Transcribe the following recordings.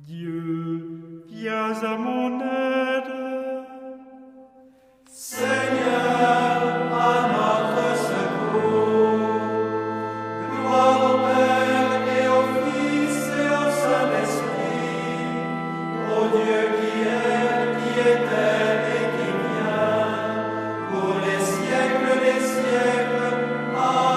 Dieu, viens à mon aide. Seigneur, à notre secours. Gloire au Père et au Fils et au Saint-Esprit, au Dieu qui était et qui vient, pour les siècles des siècles. Amen.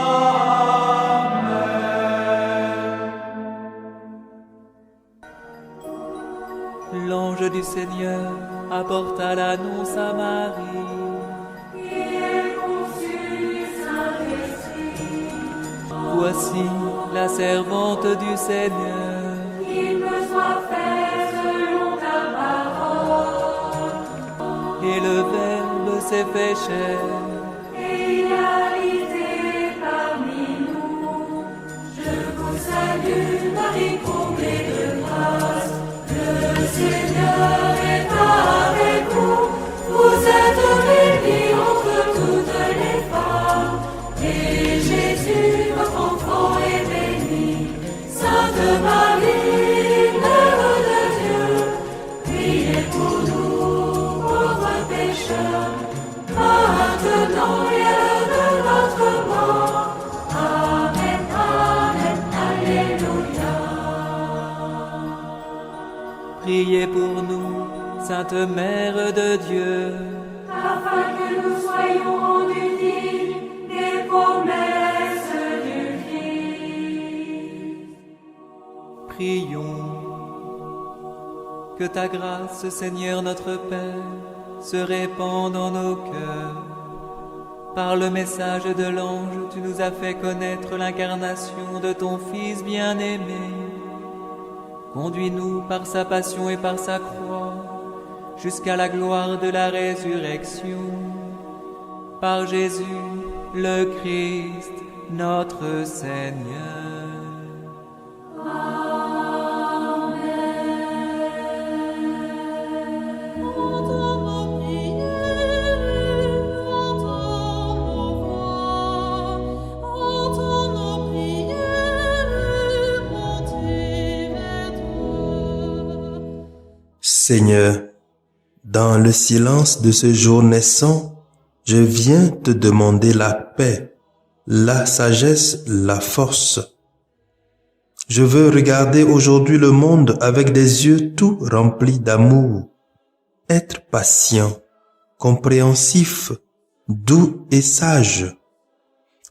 L'ange du Seigneur apporta l'annonce à Marie. Voici la servante du Seigneur. Qu'il me soit fait selon ta parole. Et le Verbe s'est fait chair. Et il a habité parmi nous. Je vous salue, Marie, comblée de grâce. Le Seigneur est avec vous. Vous êtes bénie entre toutes les femmes. Et Jésus, votre enfant, est béni. Sainte Marie, Mère de Dieu, priez pour nous, pauvres pécheurs, maintenant et à l'heure de notre mort. Amen, Amen, Alléluia. Priez pour nous, Sainte Mère de Dieu. Afin que nous soyons rendus dignes des promesses du Christ. Prions. Que ta grâce, Seigneur notre Père, se répande en nos cœurs. Par le message de l'ange, tu nous as fait connaître l'incarnation de ton Fils bien-aimé. Conduis-nous par sa passion et par sa croix, jusqu'à la gloire de la résurrection. Par Jésus, le Christ, notre Seigneur. Seigneur, dans le silence de ce jour naissant, je viens te demander la paix, la sagesse, la force. Je veux regarder aujourd'hui le monde avec des yeux tout remplis d'amour, être patient, compréhensif, doux et sage,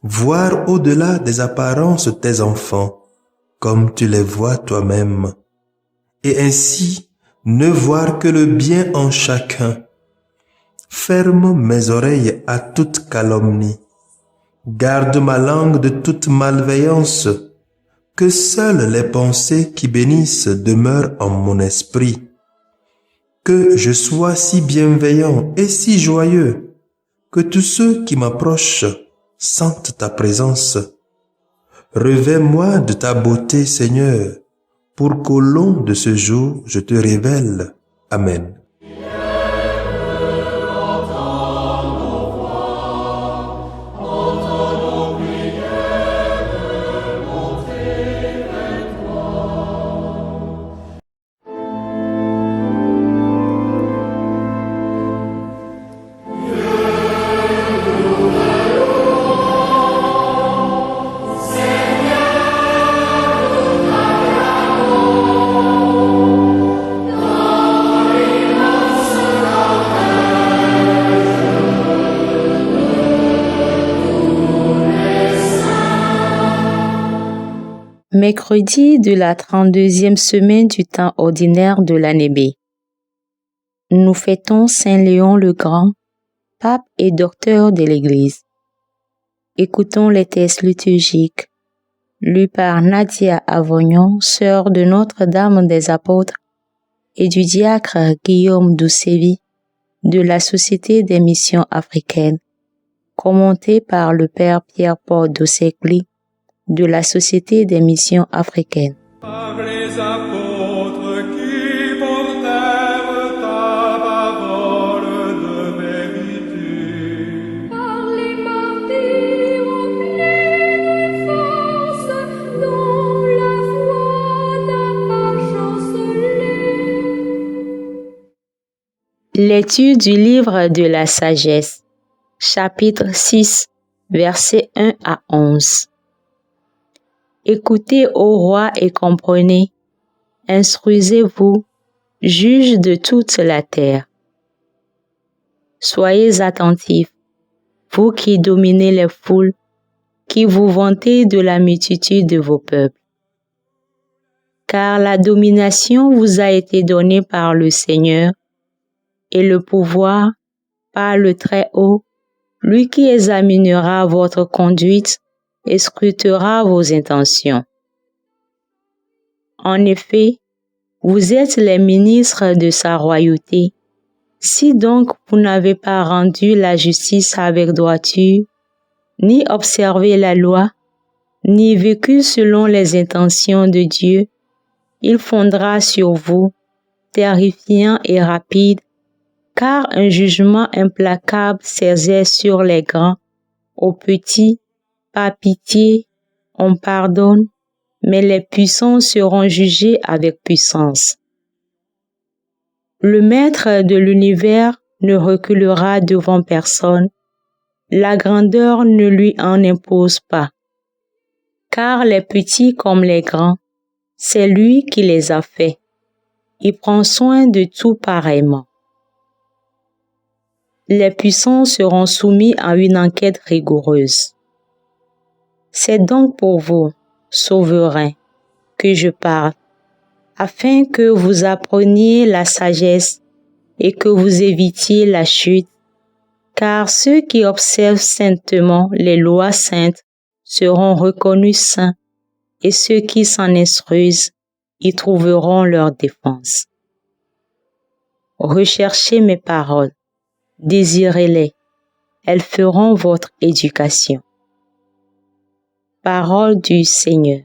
voir au-delà des apparences tes enfants, comme tu les vois toi-même, et ainsi ne voir que le bien en chacun. Ferme mes oreilles à toute calomnie. Garde ma langue de toute malveillance. Que seules les pensées qui bénissent demeurent en mon esprit. Que je sois si bienveillant et si joyeux, que tous ceux qui m'approchent sentent ta présence. Revêts-moi de ta beauté, Seigneur, pour qu'au long de ce jour, je te révèle. Amen. Mercredi de la 32e semaine du temps ordinaire de l'année B. Nous fêtons Saint Léon le Grand, pape et docteur de l'Église. Écoutons les textes liturgiques lus par Nadia Avognon, sœur de Notre-Dame des Apôtres, et du diacre Guillaume Doucevi de la Société des Missions Africaines, commentés par le Père Pierre-Paul Dossecli de la Société des Missions Africaines. Par les apôtres qui portèrent ta parole de vérité. Par les martyrs pleins de force, dont la foi n'a pas chancelé. Lecture du livre de la sagesse, chapitre 6, versets 1 à 11. Écoutez, ô roi, et comprenez, instruisez-vous, juges de toute la terre. Soyez attentifs, vous qui dominez les foules, qui vous vantez de la multitude de vos peuples. Car la domination vous a été donnée par le Seigneur, et le pouvoir par le Très-Haut, lui qui examinera votre conduite et scrutera vos intentions. En effet, vous êtes les ministres de sa royauté. Si donc vous n'avez pas rendu la justice avec droiture, ni observé la loi, ni vécu selon les intentions de Dieu, il fondra sur vous, terrifiant et rapide, car un jugement implacable s'exerce sur les grands. Aux petits, par pitié, on pardonne, mais les puissants seront jugés avec puissance. Le Maître de l'univers ne reculera devant personne, la grandeur ne lui en impose pas. Car les petits comme les grands, c'est lui qui les a faits. Il prend soin de tout pareillement. Les puissants seront soumis à une enquête rigoureuse. C'est donc pour vous, souverains, que je parle, afin que vous appreniez la sagesse et que vous évitiez la chute, car ceux qui observent saintement les lois saintes seront reconnus saints, et ceux qui s'en instruisent y trouveront leur défense. Recherchez mes paroles, désirez-les, elles feront votre éducation. Parole du Seigneur.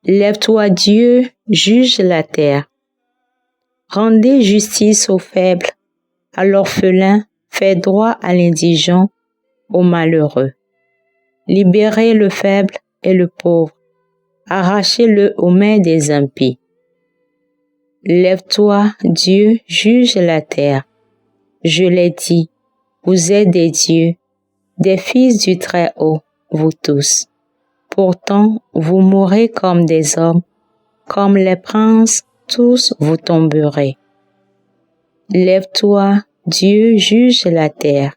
Lève-toi, Dieu, juge la terre. Rendez justice aux faibles, à l'orphelin, faites droit à l'indigent, au malheureux. Libérez le faible et le pauvre, arrachez-le aux mains des impies. Lève-toi, Dieu, juge la terre. Je l'ai dit, vous êtes des dieux, des fils du Très-Haut, vous tous. Pourtant, vous mourrez comme des hommes, comme les princes, tous vous tomberez. Lève-toi, Dieu, juge la terre.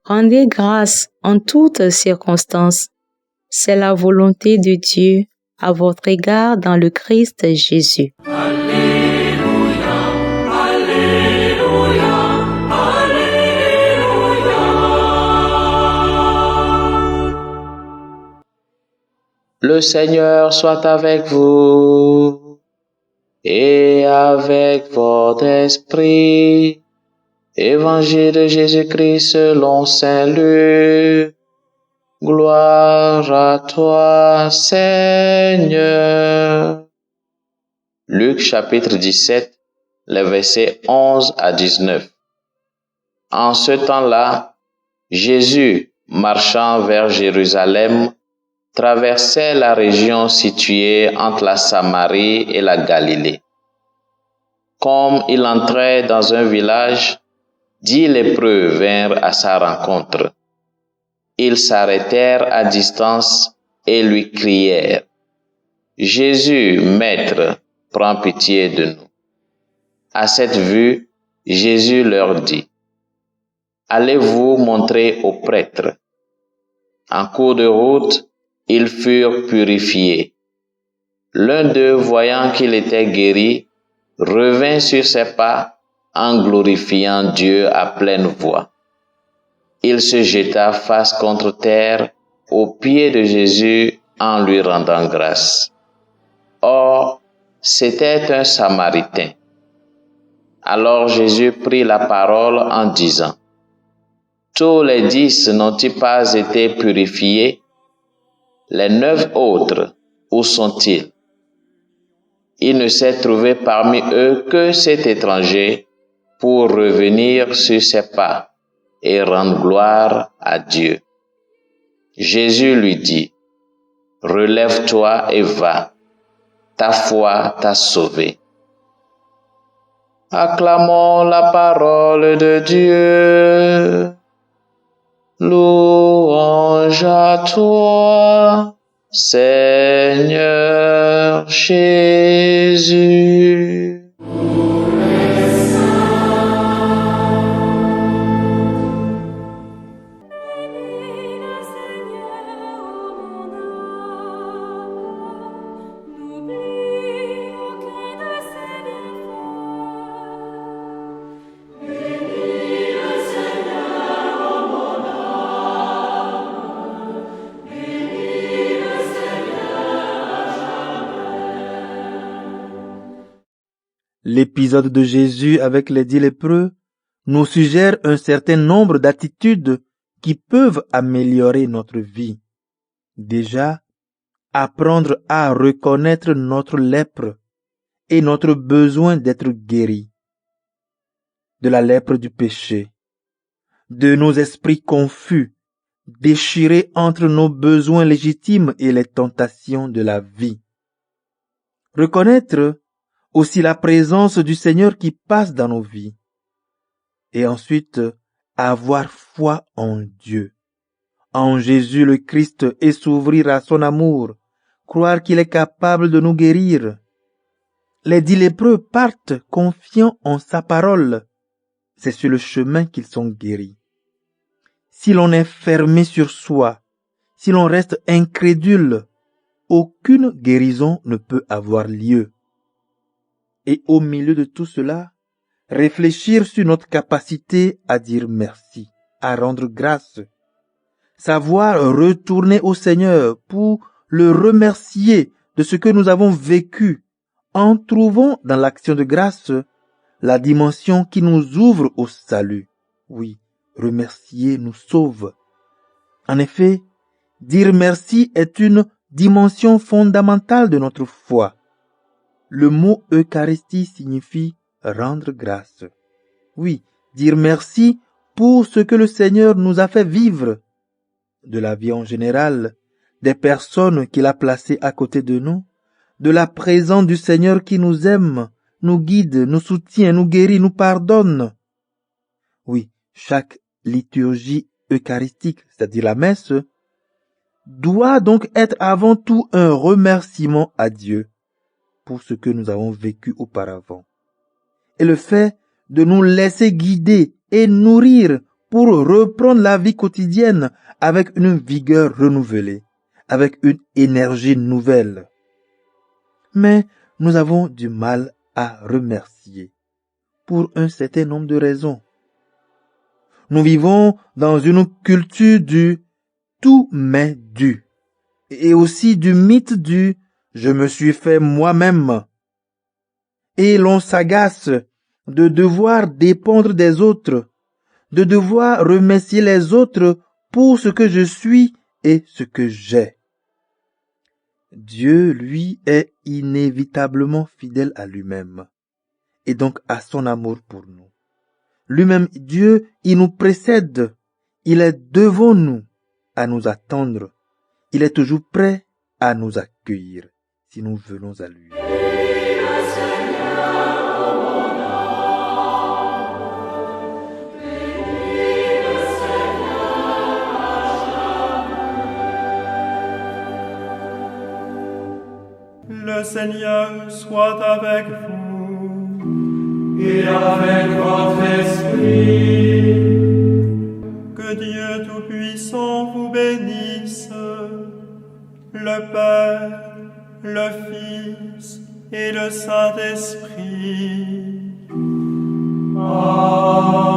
Rendez grâce en toutes circonstances. C'est la volonté de Dieu à votre égard dans le Christ Jésus. Alléluia, Alléluia, Alléluia. Le Seigneur soit avec vous et avec votre esprit. Évangile de Jésus-Christ selon saint Luc. Gloire à toi, Seigneur. Luc chapitre 17, les versets 11 à 19. En ce temps-là, Jésus, marchant vers Jérusalem, traversait la région située entre la Samarie et la Galilée. Comme il entrait dans un village, 10 lépreux vinrent à sa rencontre. Ils s'arrêtèrent à distance et lui crièrent: « Jésus, Maître, prends pitié de nous. » À cette vue, Jésus leur dit: « Allez vous montrer aux prêtres. » En cours de route, ils furent purifiés. L'un d'eux, voyant qu'il était guéri, revint sur ses pas en glorifiant Dieu à pleine voix. Il se jeta face contre terre aux pieds de Jésus en lui rendant grâce. Or, c'était un Samaritain. Alors Jésus prit la parole en disant: « Tous les 10 n'ont-ils pas été purifiés? Les 9 autres, où sont-ils? Il ne s'est trouvé parmi eux que cet étranger pour revenir sur ses pas et rendre gloire à Dieu. Jésus lui dit, « Relève-toi et va, ta foi t'a sauvé. » Acclamons la parole de Dieu. Louange à toi, Seigneur Jésus. L'épisode de Jésus avec les 10 lépreux nous suggère un certain nombre d'attitudes qui peuvent améliorer notre vie. Déjà, apprendre à reconnaître notre lèpre et notre besoin d'être guéri. De la lèpre du péché, de nos esprits confus, déchirés entre nos besoins légitimes et les tentations de la vie. Reconnaître aussi la présence du Seigneur qui passe dans nos vies. Et ensuite, avoir foi en Dieu, en Jésus le Christ et s'ouvrir à son amour, croire qu'il est capable de nous guérir. Les 10 lépreux partent confiants en sa parole. C'est sur le chemin qu'ils sont guéris. Si l'on est fermé sur soi, si l'on reste incrédule, aucune guérison ne peut avoir lieu. Et au milieu de tout cela, réfléchir sur notre capacité à dire merci, à rendre grâce, savoir retourner au Seigneur pour le remercier de ce que nous avons vécu, en trouvant dans l'action de grâce la dimension qui nous ouvre au salut. Oui, remercier nous sauve. En effet, dire merci est une dimension fondamentale de notre foi. Le mot Eucharistie signifie rendre grâce. Oui, dire merci pour ce que le Seigneur nous a fait vivre. De la vie en général, des personnes qu'il a placées à côté de nous, de la présence du Seigneur qui nous aime, nous guide, nous soutient, nous guérit, nous pardonne. Oui, chaque liturgie eucharistique, c'est-à-dire la messe, doit donc être avant tout un remerciement à Dieu pour ce que nous avons vécu auparavant. Et le fait de nous laisser guider et nourrir pour reprendre la vie quotidienne avec une vigueur renouvelée, avec une énergie nouvelle. Mais nous avons du mal à remercier pour un certain nombre de raisons. Nous vivons dans une culture du tout m'est dû et aussi du mythe du je me suis fait moi-même. Et l'on s'agace de devoir dépendre des autres, de devoir remercier les autres pour ce que je suis et ce que j'ai. Dieu, lui, est inévitablement fidèle à lui-même et donc à son amour pour nous. Lui-même, Dieu, il nous précède, il est devant nous à nous attendre, il est toujours prêt à nous accueillir si nous venons à lui. Le Seigneur soit avec vous et avec votre esprit. Que Dieu Tout-Puissant vous bénisse, le Père, le Fils et le Saint-Esprit. Amen.